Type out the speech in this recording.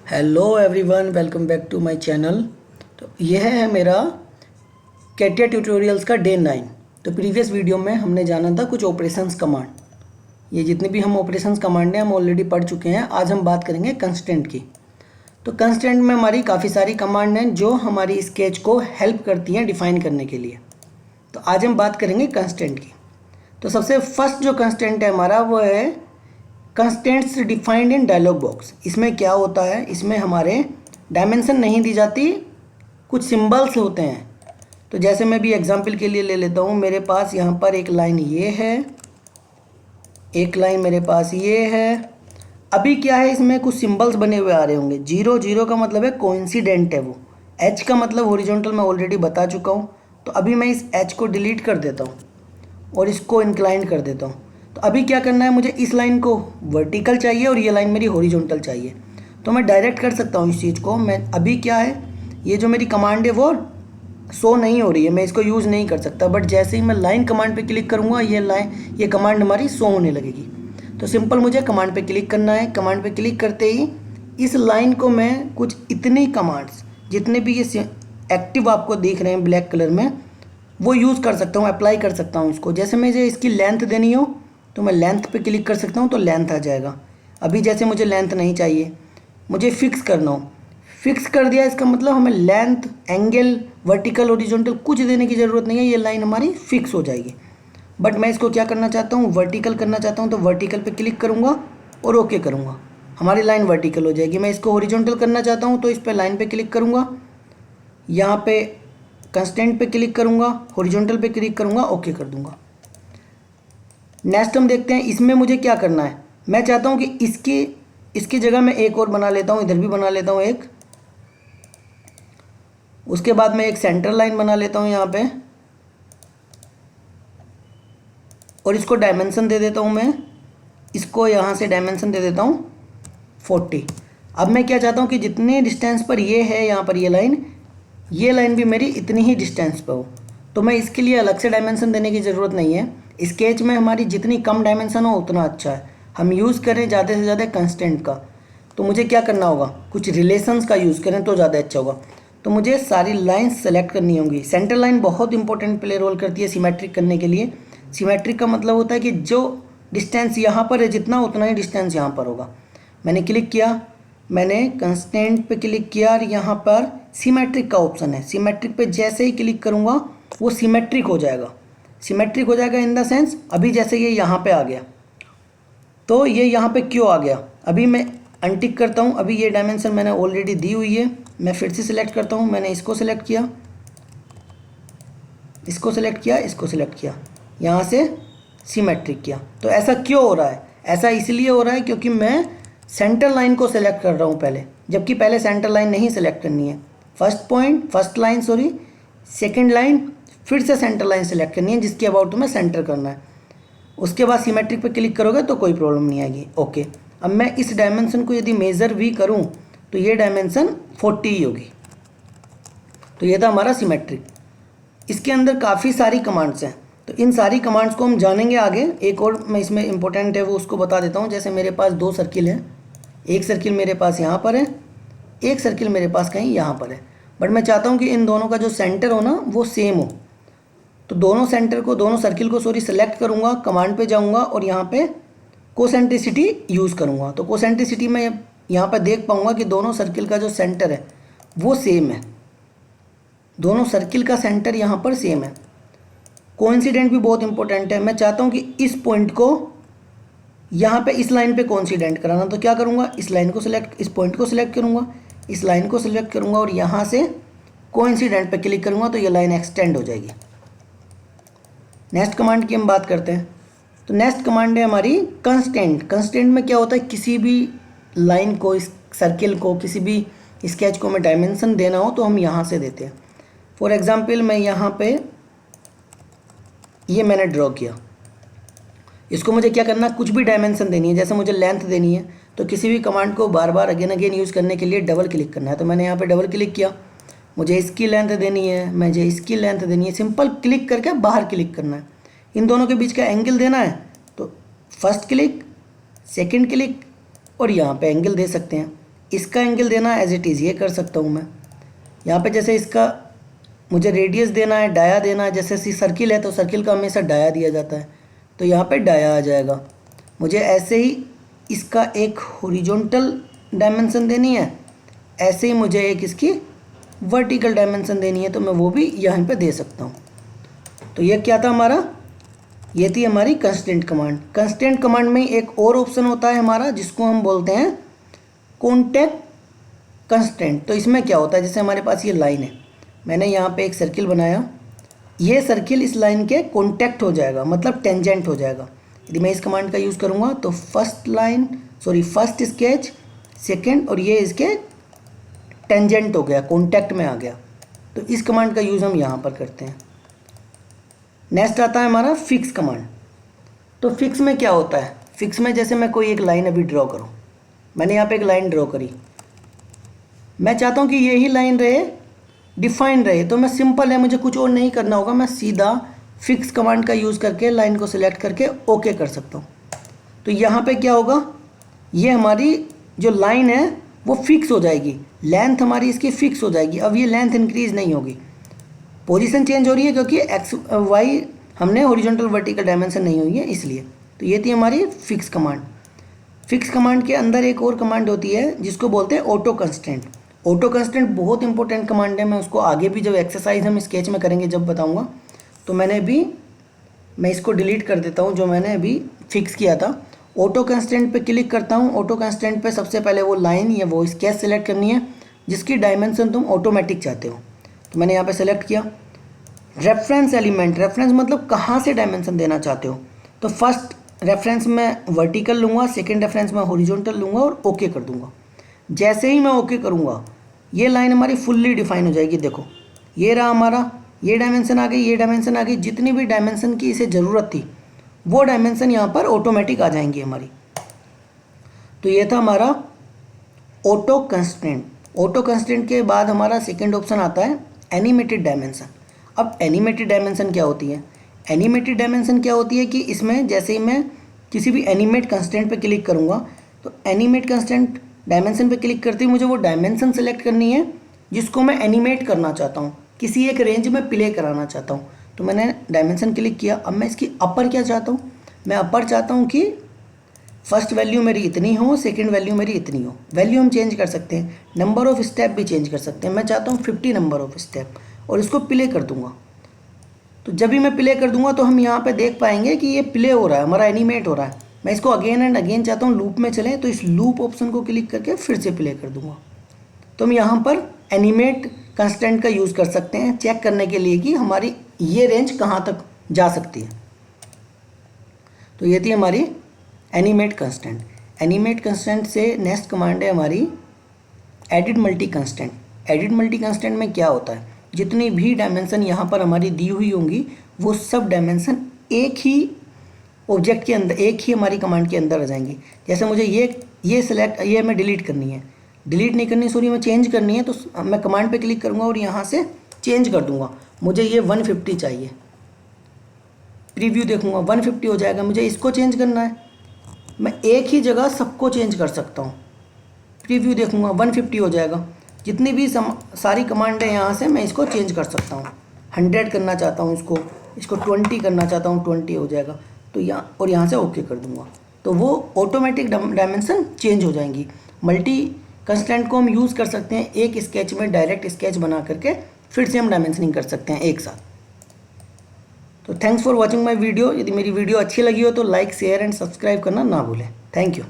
Hello everyone, welcome back to my channel. तो यह है मेरा कैटिया ट्यूटोरियल्स का डे 9। तो प्रीवियस वीडियो में हमने जाना था कुछ ऑपरेशंस कमांड। ये जितने भी हम ऑपरेशंस कमांड हैं हम ऑलरेडी पढ़ चुके हैं। आज हम बात करेंगे कंस्टेंट की। तो कंस्टेंट में हमारी काफ़ी सारी कमांड हैं जो हमारी स्केच को हेल्प करती हैं डिफाइन करने के लिए। तो आज हम बात करेंगे कंस्टेंट की। तो सबसे फर्स्ट जो कंस्टेंट है हमारा वो है constants defined in dialog box. इसमें क्या होता है, इसमें हमारे डायमेंशन नहीं दी जाती, कुछ सिंबल्स होते हैं। तो जैसे मैं भी एग्जांपल के लिए ले लेता हूँ, मेरे पास यहाँ पर एक लाइन ये है, एक लाइन मेरे पास ये है। अभी क्या है, इसमें कुछ सिंबल्स बने हुए आ रहे होंगे। 0 का मतलब है कोइंसिडेंट है वो। एच का मतलब हॉरिजॉन्टल मैं ऑलरेडी बता चुका हूँ। तो अभी मैं इस एच को डिलीट कर देता हूँ और इसको इंक्लाइन कर देता हूँ। तो अभी क्या करना है, मुझे इस लाइन को वर्टिकल चाहिए और ये लाइन मेरी हॉरिजॉन्टल चाहिए। तो मैं डायरेक्ट कर सकता हूँ इस चीज़ को। मैं अभी क्या है, ये जो मेरी कमांड है वो शो नहीं हो रही है, मैं इसको यूज़ नहीं कर सकता। बट जैसे ही मैं लाइन कमांड पे क्लिक करूँगा ये कमांड हमारी शो होने लगेगी। तो सिंपल मुझे कमांड पे क्लिक करना है। कमांड पे क्लिक करते ही इस लाइन को मैं कुछ इतनी कमांड्स, जितने भी ये एक्टिव आपको दिख रहे हैं ब्लैक कलर में, वो यूज़ कर सकता हूँ, अप्लाई कर सकता हूँ इसको। जैसे मुझे इसकी लेंथ देनी हो तो मैं लेंथ पे क्लिक कर सकता हूँ, तो लेंथ आ जाएगा। अभी जैसे मुझे लेंथ नहीं चाहिए, मुझे फिक्स करना हो, फिक्स कर दिया। इसका मतलब हमें लेंथ, एंगल, वर्टिकल, हॉरिजॉन्टल कुछ देने की ज़रूरत नहीं है, ये लाइन हमारी फिक्स हो जाएगी। बट मैं इसको क्या करना चाहता हूँ, वर्टिकल करना चाहता हूँ। तो वर्टिकल पे क्लिक करूँगा और ओके करूँगा, हमारी लाइन वर्टिकल हो जाएगी। मैं इसको हॉरिजॉन्टल करना चाहता हूँ तो इस पर लाइन पे क्लिक करूँगा, यहाँ पे कंस्टेंट पे क्लिक करूँगा, हॉरिजॉन्टल पे क्लिक करूँगा, ओके कर दूँगा। नेक्स्ट हम देखते हैं इसमें मुझे क्या करना है। मैं चाहता हूँ कि इसकी जगह मैं एक और बना लेता हूँ, इधर भी बना लेता हूँ एक। उसके बाद मैं एक सेंटर लाइन बना लेता हूँ यहाँ पे और इसको डायमेंशन दे देता हूँ मैं। इसको यहाँ से डायमेंशन दे देता हूँ 40। अब मैं क्या चाहता हूँ कि जितने डिस्टेंस पर ये है, यहाँ पर ये लाइन भी मेरी इतनी ही डिस्टेंस पर हो। तो मैं इसके लिए अलग से डायमेंशन देने की ज़रूरत नहीं है। स्केच में हमारी जितनी कम डायमेंशन हो उतना अच्छा है। हम यूज़ करें ज़्यादा से ज़्यादा कंस्टेंट का। तो मुझे क्या करना होगा, कुछ रिलेशंस का यूज़ करें तो ज़्यादा अच्छा होगा। तो मुझे सारी लाइन्स सेलेक्ट करनी होंगी। सेंटर लाइन बहुत इंपॉर्टेंट प्ले रोल करती है सिमेट्रिक करने के लिए। सिमेट्रिक का मतलब होता है कि जो डिस्टेंस यहाँ पर है जितना, उतना ही डिस्टेंस यहाँ पर होगा। मैंने क्लिक किया, मैंने कंस्टेंट पे क्लिक किया और यहाँ पर सिमेट्रिक का ऑप्शन है। सिमेट्रिक पे जैसे ही क्लिक करूँगा वो सिमेट्रिक हो जाएगा। सिमेट्रिक हो जाएगा इन द सेंस, अभी जैसे ये यहाँ पे आ गया, तो ये यहाँ पे क्यों आ गया, अभी मैं अनटिक करता हूँ। अभी ये डायमेंशन मैंने ऑलरेडी दी हुई है, मैं फिर से सिलेक्ट करता हूँ। मैंने इसको सिलेक्ट किया, इसको सिलेक्ट किया, इसको सिलेक्ट किया, यहाँ से सिमेट्रिक किया। तो ऐसा क्यों हो रहा है, ऐसा इसलिए हो रहा है क्योंकि मैं सेंटर लाइन को सिलेक्ट कर रहा हूँ पहले, जबकि पहले सेंटर लाइन नहीं सिलेक्ट करनी है। फर्स्ट लाइन सेकंड लाइन, फिर से सेंटर लाइन सेलेक्ट करनी है जिसकी अबाउट तुम्हें सेंटर करना है। उसके बाद सिमेट्रिक पे क्लिक करोगे तो कोई प्रॉब्लम नहीं आएगी। ओके, अब मैं इस डायमेंशन को यदि मेज़र भी करूँ तो ये डायमेंशन 40 ही होगी। तो ये था हमारा सिमेट्रिक। इसके अंदर काफ़ी सारी कमांड्स हैं, तो इन सारी कमांड्स को हम जानेंगे आगे। एक और मैं इसमें इंपॉर्टेंट है वो उसको बता देता हूँ। जैसे मेरे पास 2 सर्किल हैं, एक सर्किल मेरे पास यहाँ पर है, एक सर्किल मेरे पास कहीं यहाँ पर है। बट मैं चाहता हूँ कि इन दोनों का जो सेंटर हो ना वो सेम हो। तो दोनों सर्किल को सेलेक्ट करूँगा, कमांड पे जाऊँगा और यहाँ पे कोसेंट्रिसिटी यूज़ करूँगा। तो कोसेंट्रिसिटी में यहाँ पर देख पाऊँगा कि दोनों सर्किल का जो सेंटर है वो सेम है, दोनों सर्किल का सेंटर यहाँ पर सेम है। कोइंसिडेंट भी बहुत इंपॉर्टेंट है। मैं चाहता हूँ कि इस पॉइंट को यहाँ पे इस लाइन पे कोइंसिडेंट कराना, तो क्या करूँगा, इस पॉइंट को सिलेक्ट करूँगा, इस लाइन को सिलेक्ट करूँगा और यहाँ से कोइंसिडेंट पे क्लिक करूँगा तो ये लाइन एक्सटेंड हो जाएगी। नेक्स्ट कमांड की हम बात करते हैं। तो नेक्स्ट कमांड है हमारी कंस्टेंट। कंस्टेंट में क्या होता है, किसी भी लाइन को, इस सर्किल को, किसी भी स्केच को में डायमेंशन देना हो तो हम यहाँ से देते हैं। फॉर एग्जांपल मैं यहाँ पे ये मैंने ड्रॉ किया, इसको मुझे क्या करना, कुछ भी डायमेंशन देनी है। जैसे मुझे लेंथ देनी है तो किसी भी कमांड को बार बार अगेन यूज़ करने के लिए डबल क्लिक करना है। तो मैंने यहाँ पे डबल क्लिक किया, मुझे इसकी लेंथ देनी है, मुझे इसकी लेंथ देनी है। सिंपल क्लिक करके बाहर क्लिक करना है। इन दोनों के बीच का एंगल देना है तो फर्स्ट क्लिक, सेकंड क्लिक और यहाँ पे एंगल दे सकते हैं। इसका एंगल देना एज इट इज़ ये कर सकता हूँ मैं। यहाँ पे जैसे इसका मुझे रेडियस देना है, डाया देना है, जैसे सर्किल है तो सर्किल का हमेशा डाया दिया जाता है, तो यहाँ पे डाया आ जाएगा। मुझे ऐसे ही इसका एक हॉरिजॉन्टल डायमेंशन देनी है, ऐसे ही मुझे एक इसकी वर्टिकल डायमेंशन देनी है, तो मैं वो भी यहाँ पे दे सकता हूँ। तो ये क्या था हमारा, ये थी हमारी कंस्टेंट कमांड। कंस्टेंट कमांड में एक और ऑप्शन होता है हमारा जिसको हम बोलते हैं कॉन्टैक्ट कंस्टेंट। तो इसमें क्या होता है, जैसे हमारे पास ये लाइन है, मैंने यहाँ पे एक सर्किल बनाया, ये सर्किल इस लाइन के कॉन्टैक्ट हो जाएगा, मतलब टेंजेंट हो जाएगा। यदि मैं इस कमांड का यूज़ करूँगा तो फर्स्ट स्केच, सेकेंड, और ये इसके टेंजेंट हो गया, कॉन्टैक्ट में आ गया। तो इस कमांड का यूज़ हम यहाँ पर करते हैं। नेक्स्ट आता है हमारा फिक्स कमांड। तो फिक्स में क्या होता है, फिक्स में जैसे मैं कोई एक लाइन अभी ड्रॉ करूँ, मैंने यहाँ पे एक लाइन ड्रॉ करी, मैं चाहता हूँ कि यही लाइन रहे, डिफाइन रहे, तो मैं सिंपल है, मुझे कुछ और नहीं करना होगा, मैं सीधा फिक्स कमांड का यूज़ करके लाइन को सिलेक्ट करके ओके कर सकता हूँ। तो यहाँ पे क्या होगा, ये हमारी जो लाइन है वो फिक्स हो जाएगी, लेंथ हमारी इसकी फिक्स हो जाएगी। अब ये लेंथ इंक्रीज नहीं होगी, पोजीशन चेंज हो रही है क्योंकि एक्स वाई हमने हॉरिजॉन्टल वर्टिकल डायमेंशन नहीं हुई है इसलिए। तो ये थी हमारी फिक्स कमांड। फिक्स कमांड के अंदर एक और कमांड होती है जिसको बोलते हैं ऑटो कंस्टेंट। ऑटो कंस्टेंट बहुत इंपॉर्टेंट कमांड है, मैं उसको आगे भी जब एक्सरसाइज हम स्केच में करेंगे जब बताऊंगा। तो मैं इसको डिलीट कर देता हूँ जो मैंने अभी फिक्स किया था। ऑटो कंस्टेंट पे क्लिक करता हूँ। ऑटो कंस्टेंट पे सबसे पहले वो लाइन या वो स्केच सेलेक्ट करनी है जिसकी डायमेंशन तुम ऑटोमेटिक चाहते हो। तो मैंने यहाँ पे सेलेक्ट किया। रेफरेंस एलिमेंट, रेफरेंस मतलब कहाँ से डायमेंशन देना चाहते हो। तो फर्स्ट रेफरेंस में वर्टिकल लूँगा, सेकेंड रेफरेंस में हॉरिजॉन्टल लूँगा और ओके कर दूँगा। जैसे ही मैं ओके करूँगा ये लाइन हमारी फुल्ली डिफाइन हो जाएगी। देखो ये रहा हमारा, ये डायमेंशन आ गई, ये डायमेंशन आ गई, जितनी भी डायमेंशन की इसे ज़रूरत थी वो डायमेंशन यहाँ पर ऑटोमेटिक आ जाएंगी हमारी। तो ये था हमारा ऑटो कंस्ट्रेंट। ऑटो कंस्ट्रेंट के बाद हमारा सेकेंड ऑप्शन आता है एनिमेटेड डायमेंशन। अब एनिमेटेड डायमेंशन क्या होती है, एनिमेटेड डायमेंशन क्या होती है कि इसमें जैसे ही मैं किसी भी एनिमेट कंस्ट्रेंट पे क्लिक करूँगा तो एनिमेट कंस्ट्रेंट डायमेंशन पे क्लिक करते ही मुझे वो डायमेंशन सेलेक्ट करनी है जिसको मैं एनिमेट करना चाहता हूँ, किसी एक रेंज में प्ले कराना चाहता हूँ। तो मैंने डायमेंशन क्लिक किया। अब मैं इसकी अपर क्या चाहता हूँ, मैं अपर चाहता हूँ कि फर्स्ट वैल्यू मेरी इतनी हो, सेकंड वैल्यू मेरी इतनी हो। वैल्यू हम चेंज कर सकते हैं, नंबर ऑफ स्टेप भी चेंज कर सकते हैं। मैं चाहता हूँ 50 नंबर ऑफ स्टेप और इसको प्ले कर दूंगा। तो जब भी मैं प्ले कर दूंगा तो हम यहाँ पे देख पाएंगे कि ये प्ले हो रहा है, हमारा एनिमेट हो रहा है। मैं इसको अगेन एंड अगेन चाहता हूँ लूप में चले, तो इस लूप ऑप्शन को क्लिक करके फिर से प्ले कर दूंगा। तो हम यहाँ पर एनिमेट कंस्टेंट का यूज़ कर सकते हैं चेक करने के लिए कि हमारी ये रेंज कहाँ तक जा सकती है। तो ये थी हमारी एनिमेट कंस्टेंट। एनिमेट कंस्टेंट से नेक्स्ट कमांड है हमारी edit multi constant. Edit multi constant में क्या होता है, जितनी भी डायमेंशन यहाँ पर हमारी दी हुई होंगी वो सब डायमेंशन एक ही ऑब्जेक्ट के अंदर, एक ही हमारी कमांड के अंदर आ जाएंगी। जैसे मुझे ये सिलेक्ट, ये हमें डिलीट करनी है, डिलीट नहीं करनी सॉरी, मैं चेंज करनी है, तो मैं कमांड पे क्लिक करूँगा और यहाँ से चेंज कर दूँगा। मुझे ये 150 चाहिए, प्रीव्यू देखूँगा 150 हो जाएगा। मुझे इसको चेंज करना है, मैं एक ही जगह सबको चेंज कर सकता हूँ। प्रीव्यू देखूँगा 150 हो जाएगा। जितनी भी सारी कमांड है यहाँ से मैं इसको चेंज कर सकता हूँ। 100 करना चाहता हूँ इसको 20 करना चाहता हूँ, 20 हो जाएगा। तो यहाँ से ओके कर दूँगा, तो वो ऑटोमेटिक डायमेंशन चेंज हो जाएंगी। मल्टी कंस्टेंट को हम यूज़ कर सकते हैं एक स्केच में, डायरेक्ट स्केच बना करके फिर से हम डायमेंशनिंग कर सकते हैं एक साथ। तो thanks for watching my video. यदि मेरी वीडियो अच्छी लगी हो तो लाइक, शेयर एंड सब्सक्राइब करना ना भूलें। Thank you.